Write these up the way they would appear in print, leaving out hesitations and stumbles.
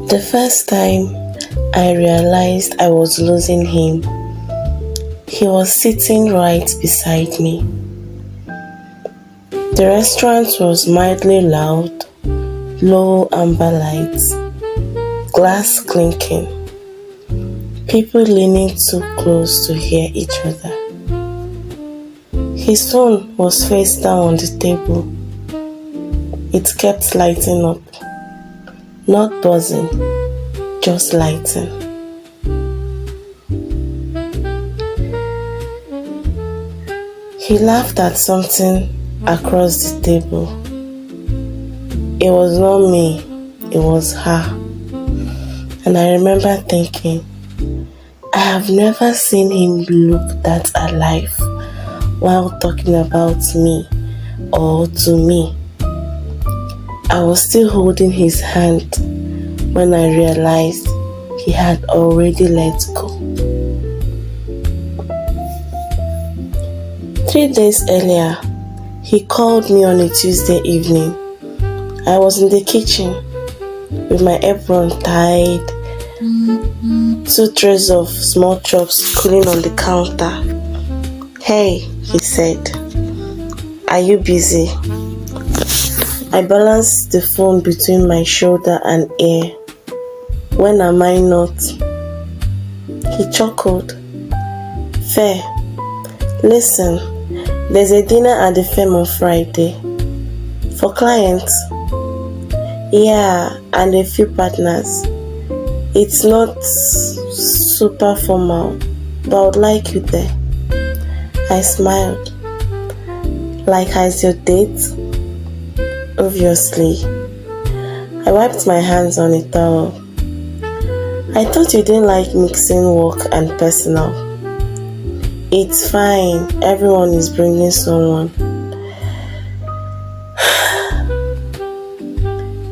The first time I realized I was losing him, he was sitting right beside me. The restaurant was mildly loud, low amber lights, glass clinking, people leaning too close to hear each other. His phone was face down on the table. It kept lighting up, not buzzing, just lighting. He laughed at something across the table. It was not me, it was her. And I remember thinking, I have never seen him look that alive while talking about me or to me. I was still holding his hand when I realized he had already let go. 3 days earlier, he called me on a Tuesday evening. I was in the kitchen with my apron tied, 2 trays of small chops cooling on the counter. "Hey," he said, "are you busy?" I balanced the phone between my shoulder and ear. "When am I not?" He chuckled. "Fair. Listen, there's a dinner at the firm on Friday. For clients? Yeah, and a few partners. It's not super formal, but I would like you there." I smiled. "Like how's your date?" "Obviously." I wiped my hands on a towel. "I thought you didn't like mixing work and personal." "It's fine. Everyone is bringing someone."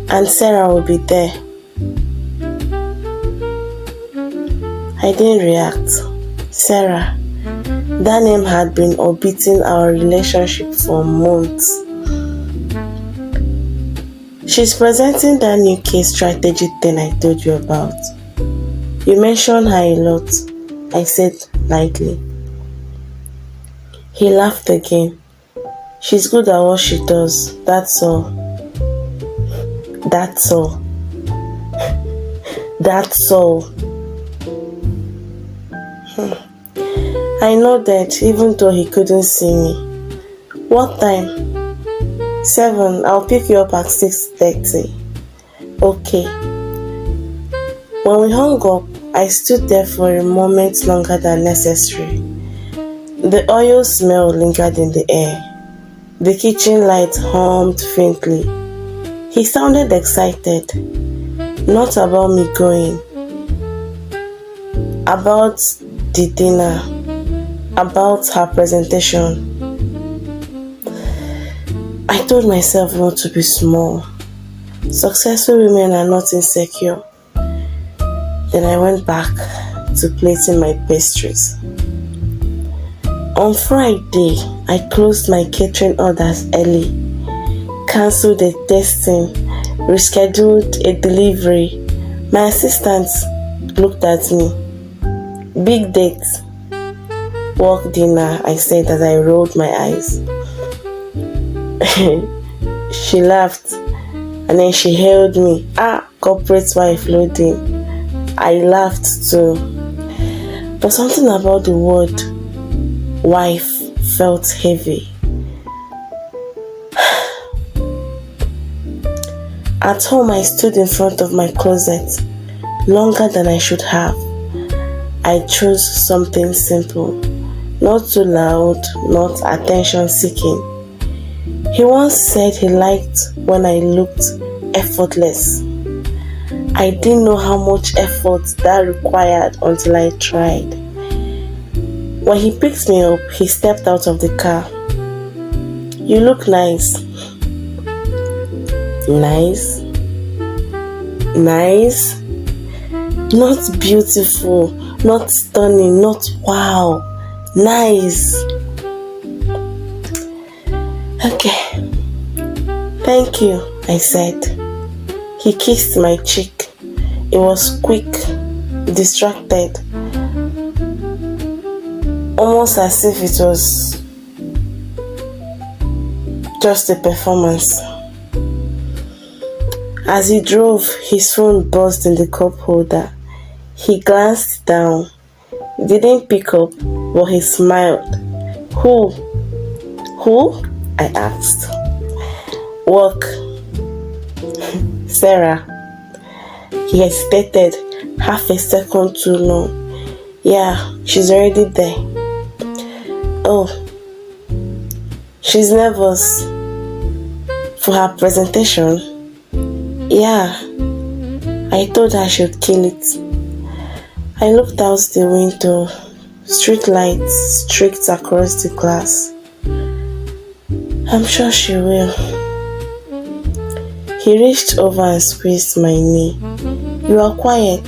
"And Sarah will be there." I didn't react. Sarah. That name had been orbiting our relationship for months. "She's presenting that new case strategy thing I told you about. You mentioned her a lot," I said lightly. He laughed again. "She's good at what she does, that's all." That's all. That's all. I nodded even though he couldn't see me. "What time?" 7. "I'll pick you up at 6:30. "Okay." When we hung up, I stood there for a moment longer than necessary. The oil smell lingered in the air. The kitchen light hummed faintly. He sounded excited, not about me going, about the dinner, about her presentation. I told myself not to be small. Successful women are not insecure. Then I went back to plating my pastries. On Friday, I closed my catering orders early, cancelled a tasting, rescheduled a delivery. My assistant looked at me. "Big date." "Work dinner," I said as I rolled my eyes. She laughed and then she hailed me. Corporate wife loading. I laughed too. But something about the word wife felt heavy. At home, I stood in front of my closet longer than I should have. I chose something simple, not too loud, not attention seeking. He once said he liked when I looked effortless. I didn't know how much effort that required until I tried. When he picked me up, he stepped out of the car. "You look nice." Nice? Nice? Not beautiful, not stunning, not wow. Nice. "Okay. Thank you," I said. He kissed my cheek. It was quick, distracted, almost as if it was just a performance. As he drove, his phone buzzed in the cup holder. He glanced down. He didn't pick up, but he smiled. Who? Who? I asked. Work. Sarah. He hesitated, half a second too long. Yeah, she's already there. Oh, she's nervous for her presentation. Yeah, I told her she'd kill it. I looked out the window. Street lights streaked across the glass. I'm sure she will. He reached over and squeezed my knee. You are quiet.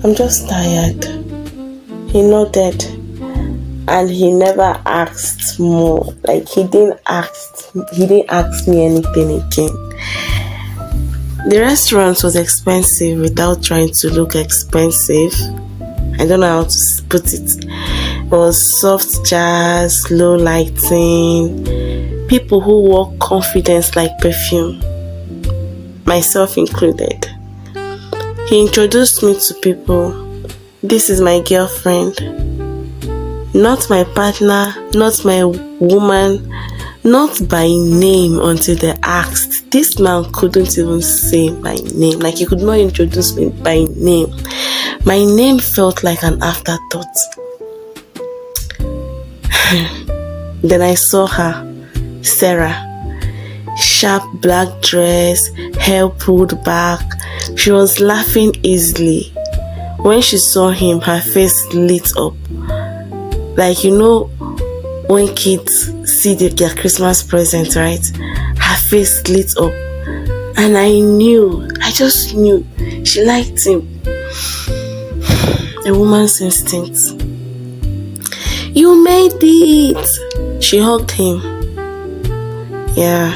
I'm just tired. He nodded, and he never asked more. Like he didn't ask me anything again. The restaurant was expensive without trying to look expensive. I don't know how to put it. It was soft jazz, low lighting, people who wore confidence like perfume, myself included. He introduced me to people. This is my girlfriend. Not my partner, not my woman, not by name until they asked. This man couldn't even say my name. Like he could not introduce me by name. My name felt like an afterthought. Then I saw her, Sarah. Sharp black dress, hair pulled back. She was laughing easily. When she saw him, her face lit up. Like, you know, when kids see their Christmas present, right? Her face lit up. And I just knew she liked him. A woman's instinct. You made it! She hugged him. Yeah,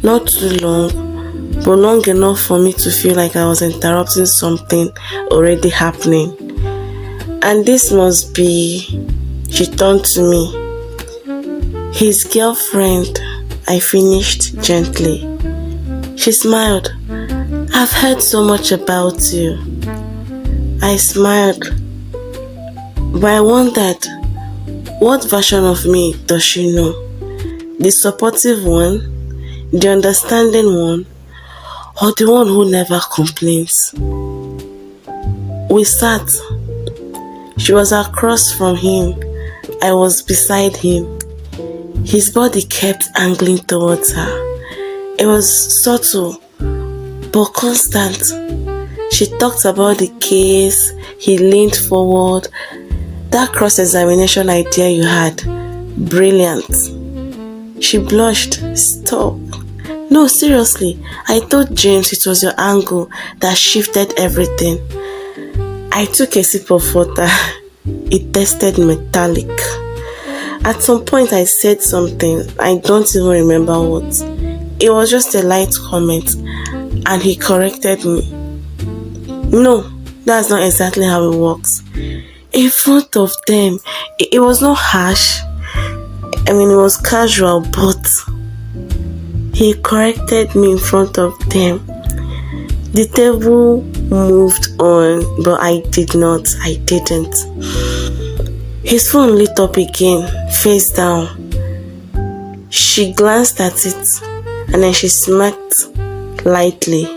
not too long, but long enough for me to feel like I was interrupting something already happening. And this must be... She turned to me. His girlfriend, I finished gently. She smiled. I've heard so much about you. I smiled. But I wondered, what version of me does she know? The supportive one, the understanding one, or the one who never complains? We sat. She was across from him. I was beside him. His body kept angling towards her. It was subtle, but constant. She talked about the case. He leaned forward. That cross-examination idea you had, brilliant. She blushed. Stop. No, seriously, I told James it was your angle that shifted everything. I took a sip of water. It tasted metallic. At some point I said something, I don't even remember what. It was just a light comment, and he corrected me. No, that's not exactly how it works. In front of them, it was not harsh. I mean, it was casual, but he corrected me in front of them. The table moved on, but I didn't. His phone lit up again, face down. She glanced at it, and then she smirked lightly.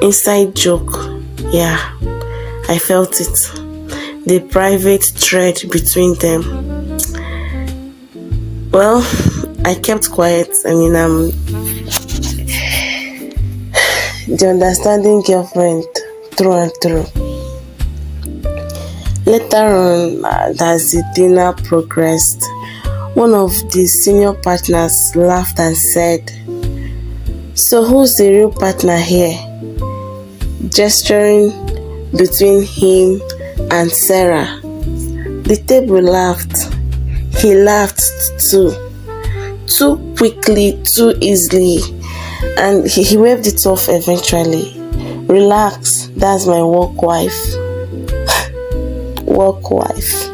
Inside joke. Yeah, I felt it. The private thread between them. Well, I kept quiet. I mean, I'm the understanding girlfriend through and through. Later on, as the dinner progressed, one of the senior partners laughed and said, "So who's the real partner here?" Gesturing between him and Sarah. The table laughed. He laughed too. Too quickly, too easily. And he waved it off eventually. Relax, that's my work wife. Work wife.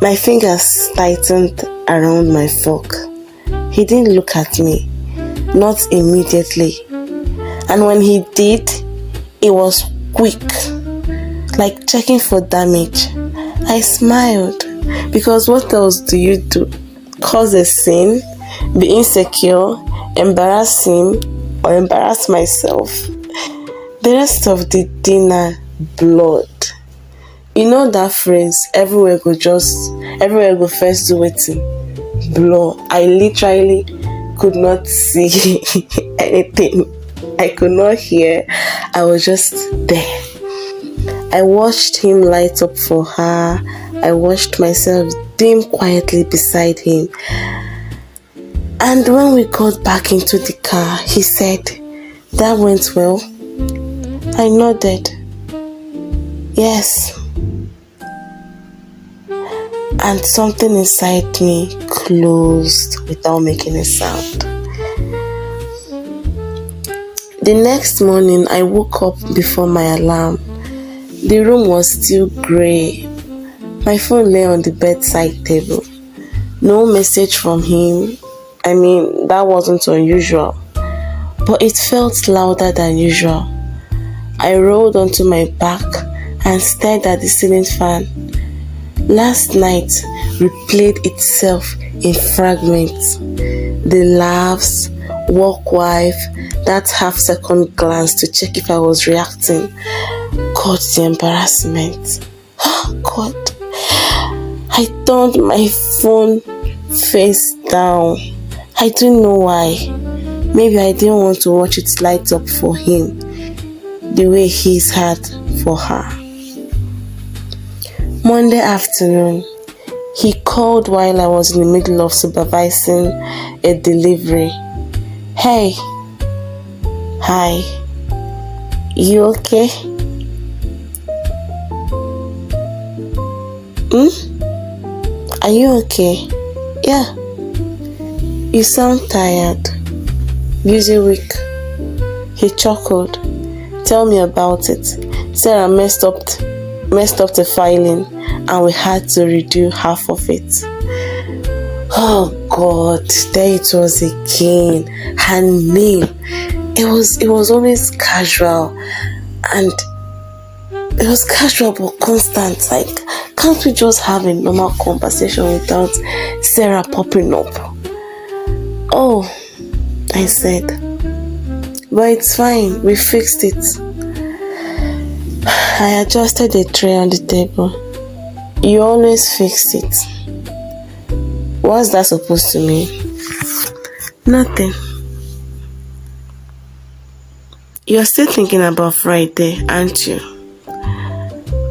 My fingers tightened around my fork. He didn't look at me, not immediately. And when he did, it was quick, like checking for damage. I smiled, because what else do you do? Cause a scene, be insecure, embarrass him, or embarrass myself? The rest of the dinner, blood. You know that phrase, everywhere go first do wetin? Blow. I literally could not see anything. I could not hear. I was just there. I watched him light up for her. I watched myself dim quietly beside him. And when we got back into the car, he said, "That went well?" I nodded. Yes. And something inside me closed without making a sound. The next morning, I woke up before my alarm. The room was still grey. My phone lay on the bedside table. No message from him. I mean, that wasn't unusual, but it felt louder than usual. I rolled onto my back and stared at the ceiling fan. Last night replayed itself in fragments. The laughs, work wife, that half-second glance to check if I was reacting. God, the embarrassment. Oh, God. I turned my phone face down. I don't know why. Maybe I didn't want to watch it light up for him the way his had for her. Monday afternoon, he called while I was in the middle of supervising a delivery. Hey. Hi. You okay? Are you okay? Yeah. You sound tired. Busy week. He chuckled. Tell me about it. Sarah messed up the filing and we had to redo half of it. Oh God, there it was again. Her name. It was always casual, and it was casual but constant. Like, can't we just have a normal conversation without Sarah popping up? Oh, I said, but it's fine, we fixed it. I adjusted the tray on the table. You always fix it. What's that supposed to mean? Nothing. You're still thinking about Friday, aren't you?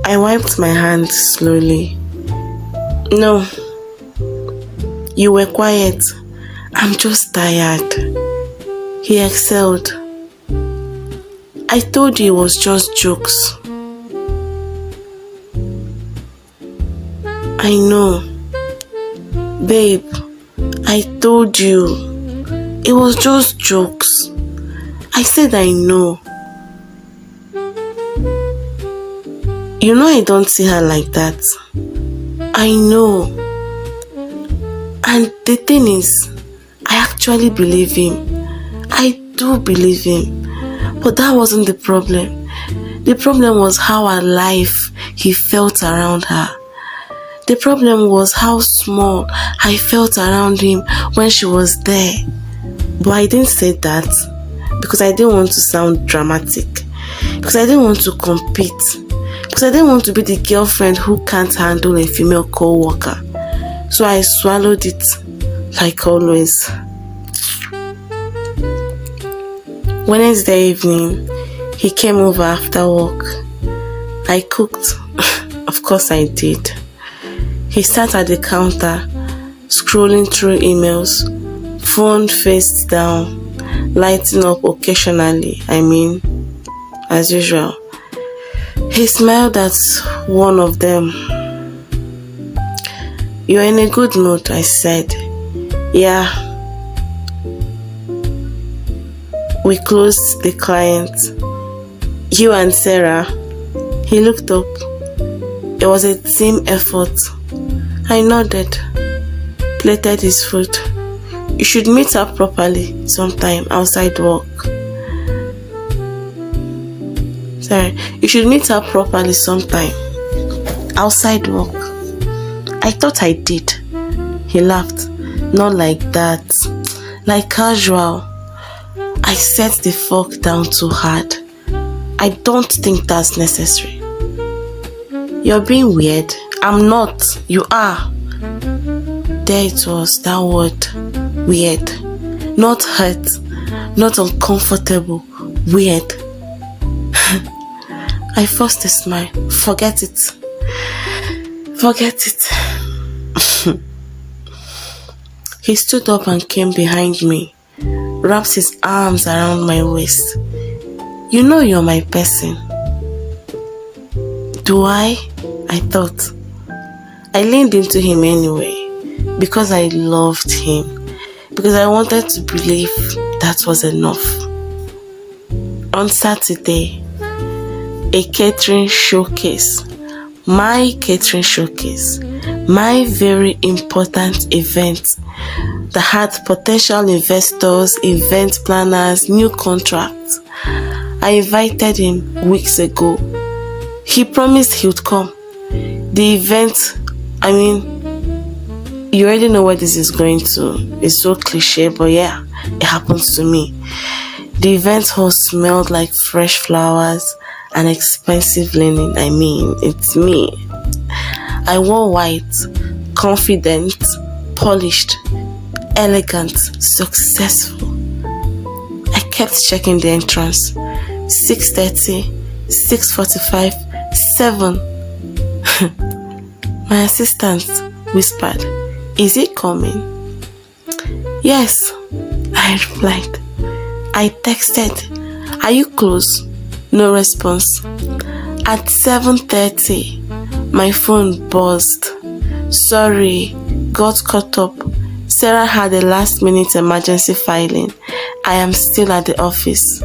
I wiped my hands slowly. No. You were quiet. I'm just tired. He exhaled. I told you it was just jokes. I know. Babe, I told you it was just jokes. I said I know. You know I don't see her like that. I know. And the thing is, I actually believe him. I do believe him. But that wasn't the problem. The problem was how alive he felt around her. The problem was how small I felt around him when she was there. But I didn't say that because I didn't want to sound dramatic. Because I didn't want to compete. Because I didn't want to be the girlfriend who can't handle a female coworker. So I swallowed it like always. Wednesday evening, he came over after work. I cooked. Of course I did. He sat at the counter, scrolling through emails, phone face down, lighting up occasionally, as usual. He smiled at one of them. "You're in a good mood," I said. "Yeah, We closed the client. You and Sarah. He looked up. It was a team effort. I nodded, plated his food. You should meet up properly sometime outside work. You should meet up properly sometime outside work. I thought I did. He laughed. Not like that. Like casual. I set the fork down too hard. I don't think that's necessary. You're being weird. I'm not. You are. There it was, that word. Weird. Not hurt. Not uncomfortable. Weird. I forced a smile. Forget it. Forget it. He stood up and came behind me, wrapped his arms around my waist. You know you're my person. Do I? I thought. I leaned into him anyway, because I loved him, because I wanted to believe that was enough. On Saturday, a catering showcase, my catering showcase, my very important event that had potential investors, event planners, new contracts. I invited him weeks ago. He promised he would come. The event, you already know where this is going to. It's so cliche, but yeah, it happens to me. The event hall smelled like fresh flowers and expensive linen. It's me. I wore white, confident, polished, elegant, successful. I kept checking the entrance. 6:30, 6:45, 7. My assistant whispered, "Is he coming?" "Yes," I replied. I texted, "Are you close?" No response. At 7:30, my phone buzzed. "Sorry, got caught up. Sarah had a last-minute emergency filing. I am still at the office."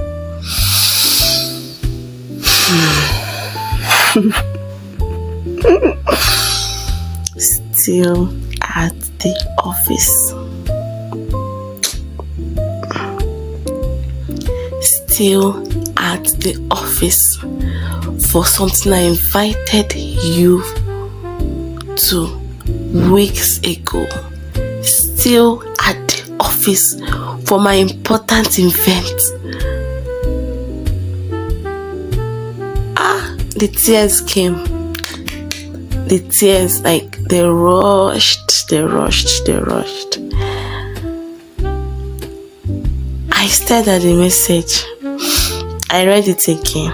Still at the office. Still at the office for something I invited you to weeks ago. Still at the office for my important event. The tears came. The tears, they rushed. I stared at the message. I read it again.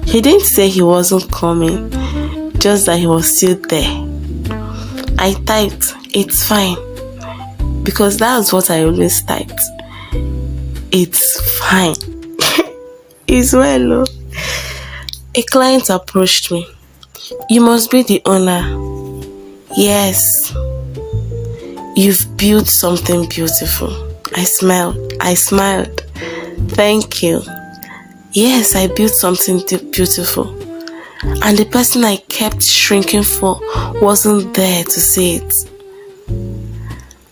He didn't say he wasn't coming, just that he was still there. I typed, "It's fine," because that's what I always typed. It's fine. It's well. A client approached me. "You must be the owner." "Yes." "You've built something beautiful." I smiled. "Thank you." "Yes, I built something beautiful. And the person I kept shrinking for wasn't there to see it."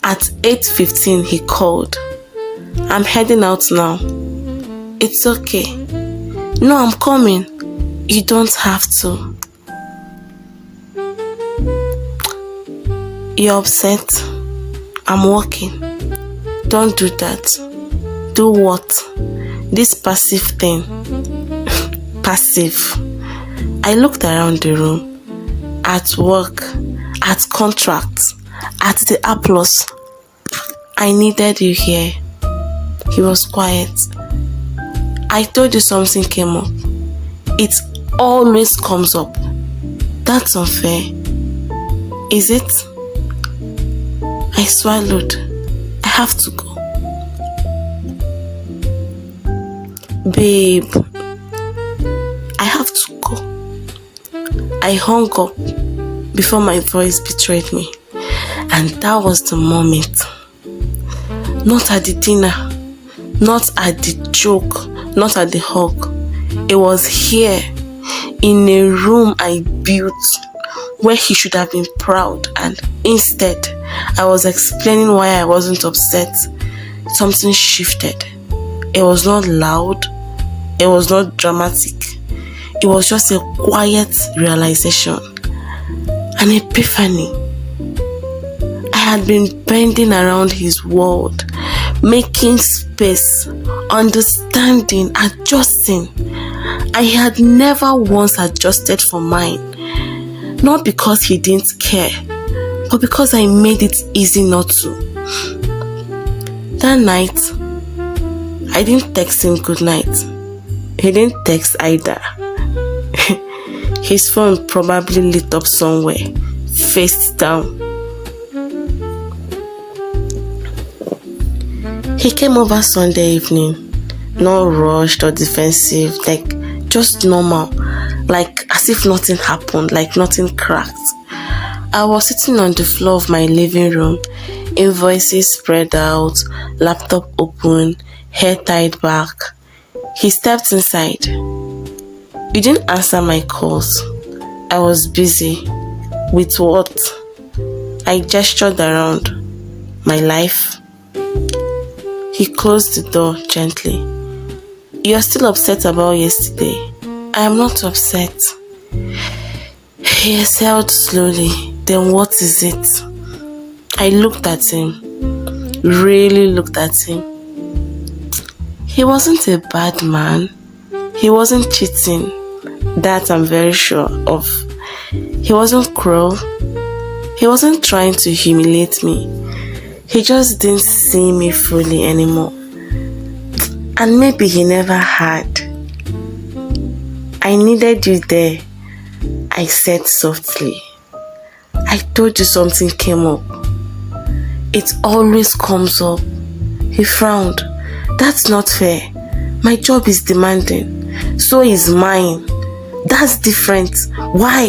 At 8:15, he called. "I'm heading out now." "It's okay." "No, I'm coming." "You don't have to." "You're upset." "I'm working." "Don't do that." "Do what?" "This passive thing." Passive. I looked around the room. At work, at contracts, at the applause. "I needed you here." He was quiet. "I told you something came up." "It always comes up." "That's unfair." "Is it?" I swallowed. "I have to go." "Babe, I have to go." I hung up before my voice betrayed me. And that was the moment. Not at the dinner, not at the joke, not at the hug. It was here, in a room I built, where he should have been proud, and instead, I was explaining why I wasn't upset. Something shifted. It was not loud, it was not dramatic. It was just a quiet realization, an epiphany. I had been bending around his world, making space, understanding, adjusting. I had never once adjusted for mine. Not because he didn't care, but because I made it easy not to. That night, I didn't text him good night. He didn't text either. His phone probably lit up somewhere, face down. He came over Sunday evening, not rushed or defensive, like just normal, like as if nothing happened, like nothing cracked. I was sitting on the floor of my living room, invoices spread out, laptop open, hair tied back. He stepped inside. You didn't answer my calls. I was busy. With what? I gestured around. My life. He closed the door gently. You're still upset about yesterday. I am not upset. He exhaled slowly. Then what is it? I looked at him. Really looked at him. He wasn't a bad man. He wasn't cheating. That I'm very sure of. He wasn't cruel. He wasn't trying to humiliate me. He just didn't see me fully anymore. And maybe he never had. I needed you there, I said softly. I told you something came up. It always comes up. He frowned. That's not fair. My job is demanding. So is mine. That's different. Why?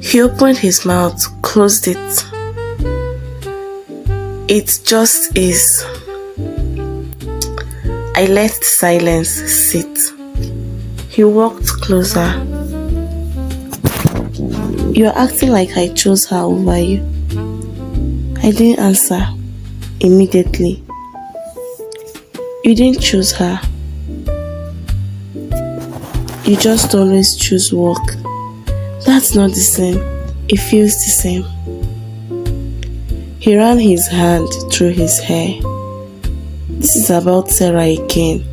He opened his mouth, closed it. It just is. I let silence sit. He walked closer. You're acting like I chose her over you. I didn't answer immediately. You didn't choose her. You just always choose work. That's not the same. It feels the same. He ran his hand through his hair. This is about Sarah again.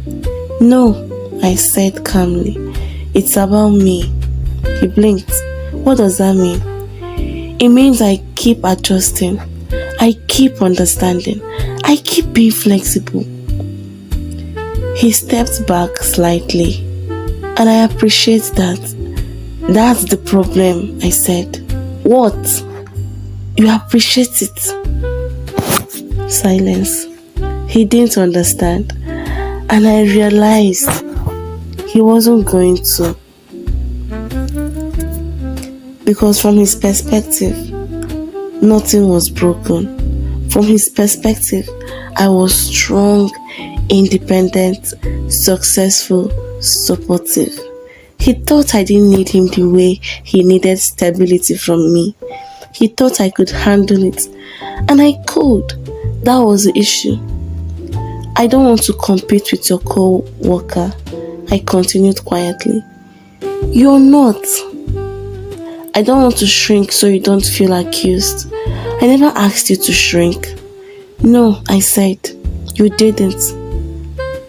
No, I said calmly. It's about me. He blinked. What does that mean? It means I keep adjusting. I keep understanding. I keep being flexible. He stepped back slightly, and I appreciate that. That's the problem, I said. What? You appreciate it? Silence. He didn't understand, and I realized he wasn't going to. Because from his perspective, nothing was broken. From his perspective, I was strong, independent, successful, supportive. He thought I didn't need him the way he needed stability from me. He thought I could handle it, and I could. That was the issue. I don't want to compete with your coworker, I continued quietly. You're not. I don't want to shrink so you don't feel accused. I never asked you to shrink. No, I said. You didn't.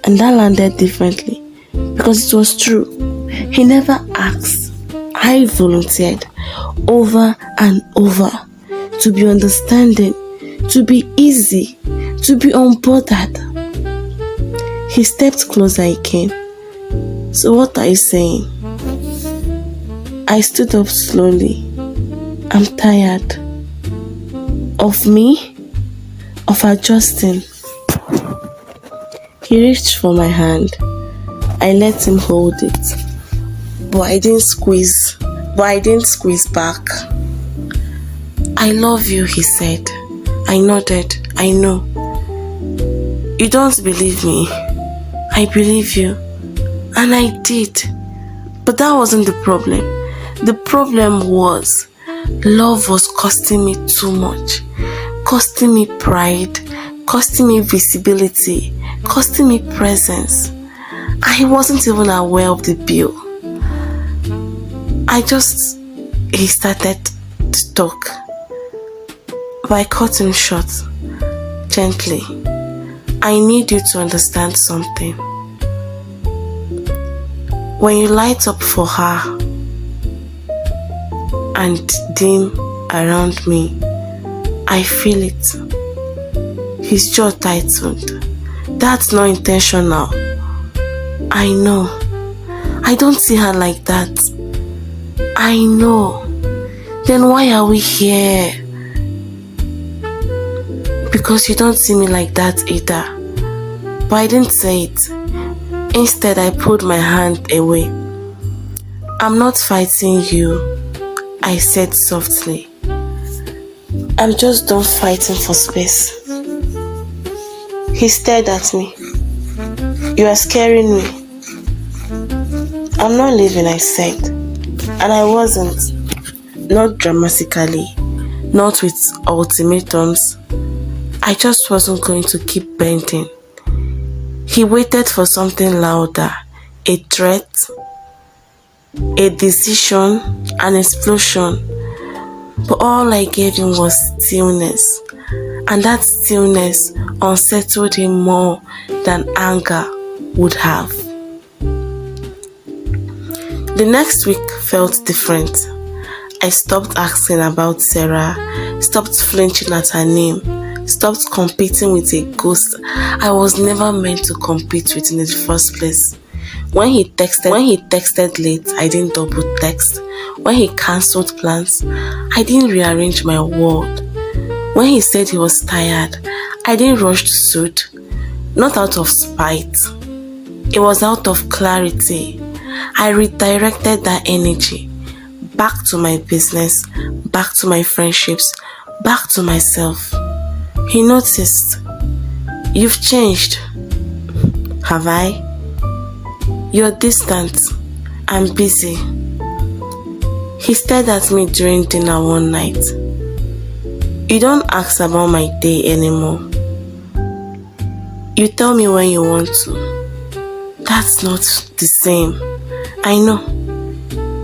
And that landed differently because it was true. He never asked. I volunteered over and over to be understanding, to be easy, to be unbothered. He stepped closer again. So what are you saying? I stood up slowly. I'm tired. Of me? Of adjusting? He reached for my hand. I let him hold it. But I didn't squeeze back. I love you, he said. I nodded. I know. You don't believe me. I believe you. And I did. But that wasn't the problem. The problem was love was costing me too much. Costing me pride. Costing me visibility. Costing me presence. I wasn't even aware of the bill. He started to talk. But I cut him short. Gently. I need you to understand something. When you light up for her and dim around me, I feel it. His jaw tightened. That's not intentional. I know. I don't see her like that. I know. Then why are we here? Because you don't see me like that either. But I didn't say it. Instead, I pulled my hand away. I'm not fighting you, I said softly. I'm just done fighting for space. He stared at me. You are scaring me. I'm not leaving, I said. And I wasn't. Not dramatically. Not with ultimatums. I just wasn't going to keep bending. He waited for something louder. A threat. A decision. An explosion. But all I gave him was stillness. And that stillness unsettled him more than anger would have. The next week felt different. I stopped asking about Sarah, stopped flinching at her name, stopped competing with a ghost I was never meant to compete with in the first place. When he texted late, I didn't double text. When he cancelled plans, I didn't rearrange my world. When he said he was tired, I didn't rush to suit. Not out of spite. It was out of clarity. I redirected that energy back to my business, back to my friendships, back to myself. He noticed. You've changed. Have I? You're distant. I'm busy. He stared at me during dinner one night. You don't ask about my day anymore. You tell me when you want to. That's not the same. I know.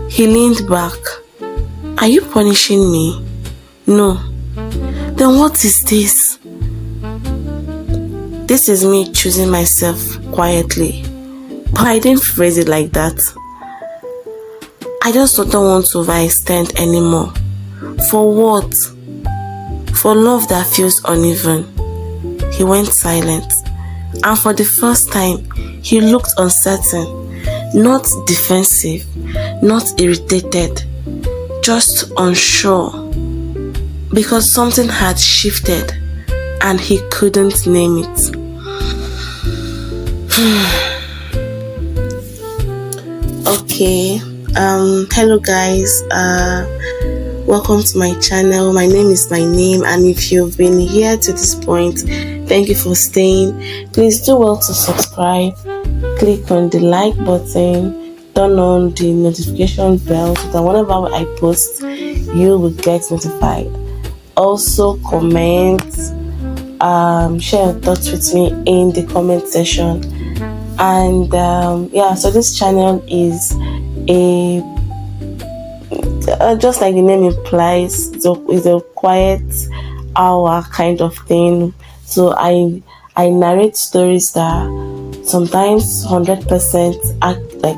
He leaned back. Are you punishing me? No. Then what is this? This is me choosing myself quietly. But I didn't phrase it like that. I just don't want to overextend anymore. For what? For love that feels uneven. He went silent. And for the first time, he looked uncertain. Not defensive. Not irritated. Just unsure. Because something had shifted. And he couldn't name it. Okay. Hello guys. Welcome to my channel. My name is my name, and if you've been here to this point, thank you for staying. Please do well to subscribe, click on the like button, turn on the notification bell so that whenever I post, you will get notified. Also comment, share your thoughts with me in the comment section. And so this channel is just like the name implies, it's a quiet hour kind of thing. So I narrate stories that sometimes 100% act like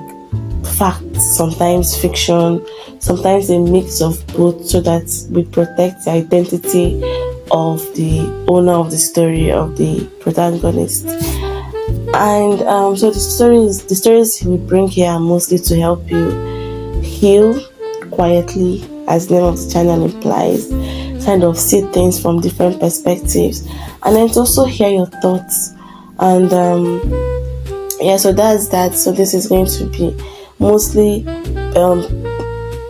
facts, sometimes fiction, sometimes a mix of both, so that we protect the identity of the owner of the story, of the protagonist. And so the stories we bring here are mostly to help you heal quietly, as the name of the channel implies, kind of see things from different perspectives, and then to also hear your thoughts. And so that's that. So this is going to be mostly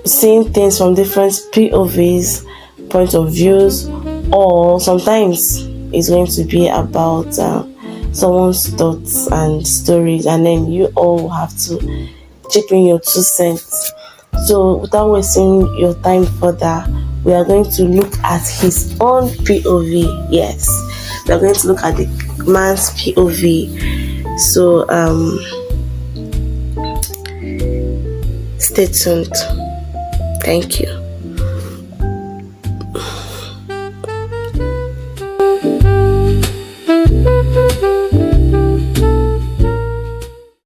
seeing things from different POVs, point of views, or sometimes it's going to be about someone's thoughts and stories, and then you all have to chip in your 2 cents. So without wasting your time further, we are going to look at his own POV. Yes, we are going to look at the man's POV. So stay tuned. Thank you.